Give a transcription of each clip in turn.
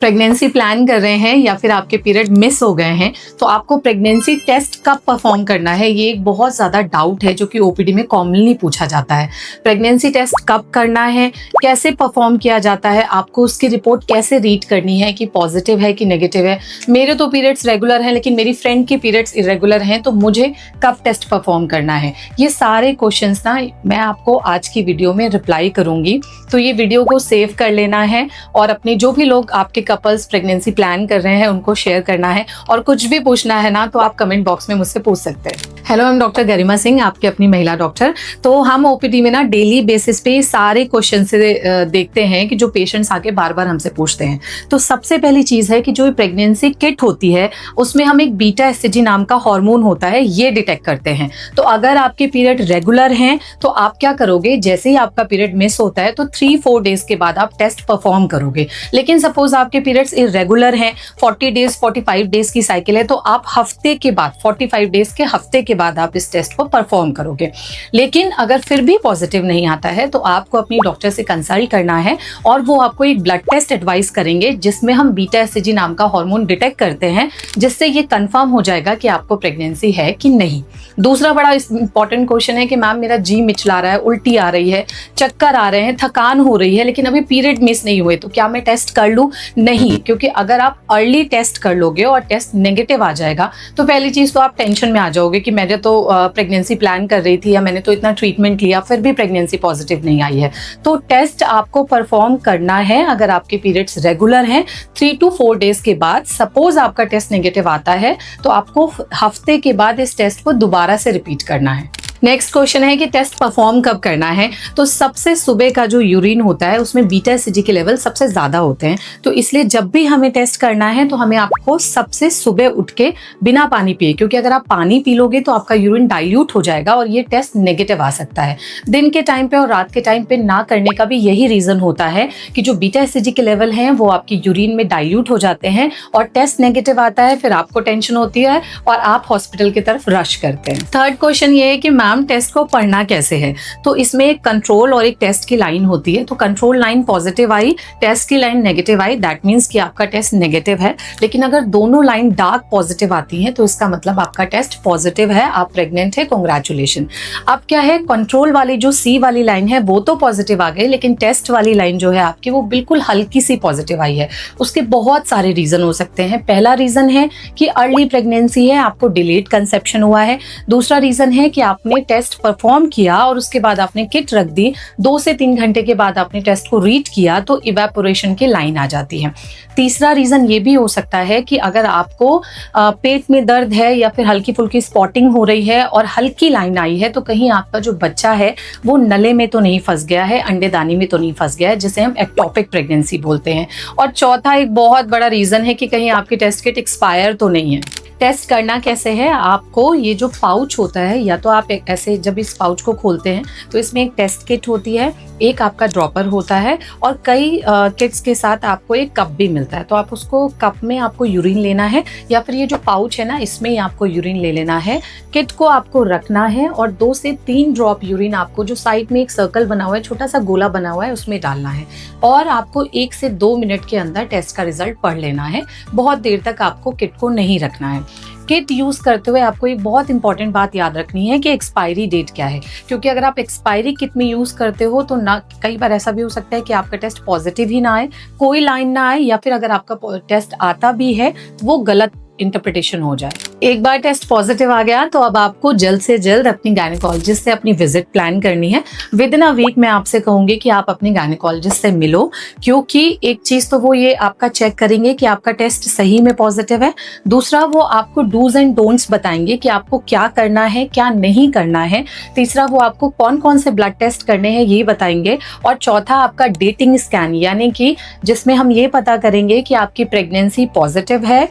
Pregnancy plan कर रहे हैं या फिर आपके पीरियड मिस हो गए हैं तो आपको प्रेगनेंसी टेस्ट कब परफॉर्म करना है, ये एक बहुत ज़्यादा डाउट है जो कि ओपीडी में कॉमनली पूछा जाता है। प्रेगनेंसी टेस्ट कब करना है, कैसे परफॉर्म किया जाता है, आपको उसकी रिपोर्ट कैसे रीड करनी है कि पॉजिटिव है कि नेगेटिव है। मेरे तो पीरियड्स रेगुलर हैं लेकिन मेरी फ्रेंड के पीरियड्स इरेगुलर हैं, तो मुझे कब टेस्ट परफॉर्म करना है, ये सारे क्वेश्चंस ना मैं आपको आज की वीडियो में रिप्लाई करूंगी। तो ये वीडियो को सेव कर लेना है और अपने जो भी लोग आपके कपल्स प्रेगनेंसी प्लान कर रहे हैं उनको शेयर करना है, और कुछ भी पूछना है ना तो आप कमेंट बॉक्स में मुझसे पूछ सकते हैं। हेलो, मैं डॉक्टर गरिमा सिंह, आपकी अपनी महिला डॉक्टर। तो हम ओपीडी में ना डेली बेसिस पे सारे क्वेश्चन से देखते हैं कि जो पेशेंट्स आके बार बार हमसे पूछते हैं। तो सबसे पहली चीज़ है कि जो प्रेगनेंसी किट होती है उसमें हम एक बीटा एससीजी नाम का हार्मोन होता है, ये डिटेक्ट करते हैं। तो अगर आपके पीरियड रेगुलर हैं तो आप क्या करोगे, जैसे ही आपका पीरियड मिस होता है तो 3-4 डेज के बाद आप टेस्ट परफॉर्म करोगे। लेकिन सपोज आपके पीरियड्स इरेगुलर हैं, 40 डेज 45 डेज की साइकिल है, तो आप हफ्ते के बाद 45 डेज के हफ्ते के बाद आप इस टेस्ट को परफॉर्म करोगे। लेकिन अगर फिर भी पॉजिटिव नहीं आता है तो आपको अपनी डॉक्टर से कंसल्ट करना है और वो आपको एक ब्लड टेस्ट एडवाइस करेंगे जिसमें हम बीटा एससीजी नाम का हार्मोन डिटेक्ट करते हैं, जिससे ये कंफर्म हो जाएगा कि आपको प्रेगनेंसी है कि नहीं। दूसरा बड़ा इंपॉर्टेंट क्वेश्चन है कि मैम मेरा जी मिचला रहा है, उल्टी आ रही है, चक्कर आ रहे हैं, थकान हो रही है, लेकिन अभी पीरियड मिस नहीं हुए, तो क्या मैं टेस्ट कर लूँ? नहीं, क्योंकि अगर आप अर्ली टेस्ट कर लोगे और टेस्ट नेगेटिव आ जाएगा तो पहली चीज़ तो आप टेंशन में आ जाओगे कि मैंने तो प्रेगनेंसी प्लान कर रही थी या मैंने तो इतना ट्रीटमेंट लिया फिर भी प्रेगनेंसी पॉजिटिव नहीं आई है। तो टेस्ट आपको परफॉर्म करना है अगर आपके पीरियड्स रेगुलर हैं 3 to 4 डेज के बाद। सपोज आपका टेस्ट नेगेटिव आता है तो आपको हफ्ते के बाद इस टेस्ट को दोबारा से रिपीट करना है। नेक्स्ट क्वेश्चन है कि टेस्ट परफॉर्म कब करना है। तो सबसे सुबह का जो यूरिन होता है उसमें बीटा एससीजी के लेवल सबसे ज़्यादा होते हैं, तो इसलिए जब भी हमें टेस्ट करना है तो हमें आपको सबसे सुबह उठ के बिना पानी पिए, क्योंकि अगर आप पानी पी लोगे तो आपका यूरिन डाइल्यूट हो जाएगा और ये टेस्ट नेगेटिव आ सकता है। दिन के टाइम पे और रात के टाइम पे ना करने का भी यही रीज़न होता है कि जो बीटा एससीजी के लेवल हैं वो आपकी यूरिन में डाइल्यूट हो जाते हैं और टेस्ट नेगेटिव आता है, फिर आपको टेंशन होती है और आप हॉस्पिटल की तरफ रश करते हैं। थर्ड क्वेश्चन ये है कि टेस्ट को पढ़ना कैसे है। तो इसमें एक कंट्रोल और एक टेस्ट की लाइन होती है। तो कंट्रोल लाइन पॉजिटिव आई, टेस्ट की line negative I, that means कि आपका टेस्ट नेगेटिव है। लेकिन अगर दोनों लाइन डार्क पॉजिटिव आती हैं तो इसका मतलब आपका टेस्ट पॉजिटिव है, आप प्रेग्नेंट है, कांग्रेचुलेशन। अब क्या है, कंट्रोल वाली जो सी वाली लाइन है वो तो पॉजिटिव आ गई, लेकिन टेस्ट वाली लाइन जो है आपकी वो बिल्कुल हल्की सी पॉजिटिव आई है। उसके बहुत सारे रीजन हो सकते हैं। पहला रीजन है कि अर्ली प्रेगनेंसी है, आपको डिलेड कंसेप्शन हुआ है। दूसरा रीजन है कि आपने टेस्ट परफॉर्म किया और उसके बाद आपने किट रख दी, 2 से 3 घंटे के बाद आपने टेस्ट को रीड किया तो इवेपोरेशन की लाइन आ जाती है। तीसरा रीजन ये भी हो सकता है कि अगर आपको पेट में दर्द है या फिर हल्की फुल्की स्पॉटिंग हो रही है और हल्की लाइन आई है, तो कहीं आपका जो बच्चा है वो नले में तो नहीं फंस गया है, अंडेदानी में तो नहीं फंस गया है, जिसे हम एक्टोपिक प्रेगनेंसी बोलते हैं। और चौथा एक बहुत बड़ा रीजन है कि कहीं आपकी टेस्ट किट एक्सपायर तो नहीं है। टेस्ट करना कैसे है, आपको ये जो पाउच होता है, या तो आप ऐसे जब इस पाउच को खोलते हैं तो इसमें एक टेस्ट किट होती है, एक आपका ड्रॉपर होता है और कई किट्स के साथ आपको एक कप भी मिलता है। तो आप उसको कप में आपको यूरिन लेना है या फिर ये जो पाउच है ना इसमें ही आपको यूरिन ले लेना है। किट को आपको रखना है और 2 से 3 ड्रॉप यूरिन आपको जो साइड में एक सर्कल बना हुआ है, छोटा सा गोला बना हुआ है, उसमें डालना है और आपको 1 से 2 मिनट के अंदर टेस्ट का रिजल्ट पढ़ लेना है। बहुत देर तक आपको किट को नहीं रखना है। किट यूज़ करते हुए आपको एक बहुत इंपॉर्टेंट बात याद रखनी है कि एक्सपायरी डेट क्या है, क्योंकि अगर आप एक्सपायरी किट में यूज़ करते हो तो ना, कई बार ऐसा भी हो सकता है कि आपका टेस्ट पॉजिटिव ही ना आए, कोई लाइन ना आए, या फिर अगर आपका टेस्ट आता भी है वो गलत इंटरप्रिटेशन हो जाए। एक बार टेस्ट पॉजिटिव आ गया तो अब आपको जल्द से जल्द अपनी गायनेकोलॉजिस्ट से अपनी विजिट प्लान करनी है। विद इन अ वीक मैं आपसे कहूंगी कि आप अपनी गायनेकोलॉजिस्ट से मिलो, क्योंकि एक चीज तो वो ये आपका चेक करेंगे कि आपका टेस्ट सही में पॉजिटिव है। दूसरा, वो आपको डूज एंड डोंट्स बताएंगे कि आपको क्या करना है, क्या नहीं करना है। तीसरा, वो आपको कौन कौन से ब्लड टेस्ट करने हैं ये बताएंगे। और चौथा, आपका डेटिंग स्कैन, यानी कि जिसमें हम ये पता करेंगे कि आपकी प्रेगनेंसी पॉजिटिव है,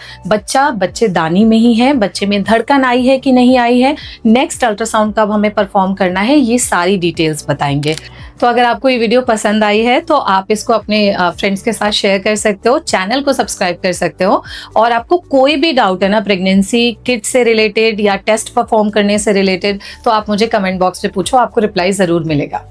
बच्चेदानी में ही है, बच्चे में धड़कन आई है कि नहीं आई है, नेक्स्ट अल्ट्रासाउंड कब हमें परफॉर्म करना है, ये सारी डिटेल्स बताएंगे। तो अगर आपको ये वीडियो पसंद आई है तो आप इसको अपने फ्रेंड्स के साथ शेयर कर सकते हो, चैनल को सब्सक्राइब कर सकते हो। और आपको कोई भी डाउट है ना प्रेगनेंसी किट से रिलेटेड या टेस्ट परफॉर्म करने से रिलेटेड, तो आप मुझे कमेंट बॉक्स में पूछो, आपको रिप्लाई ज़रूर मिलेगा।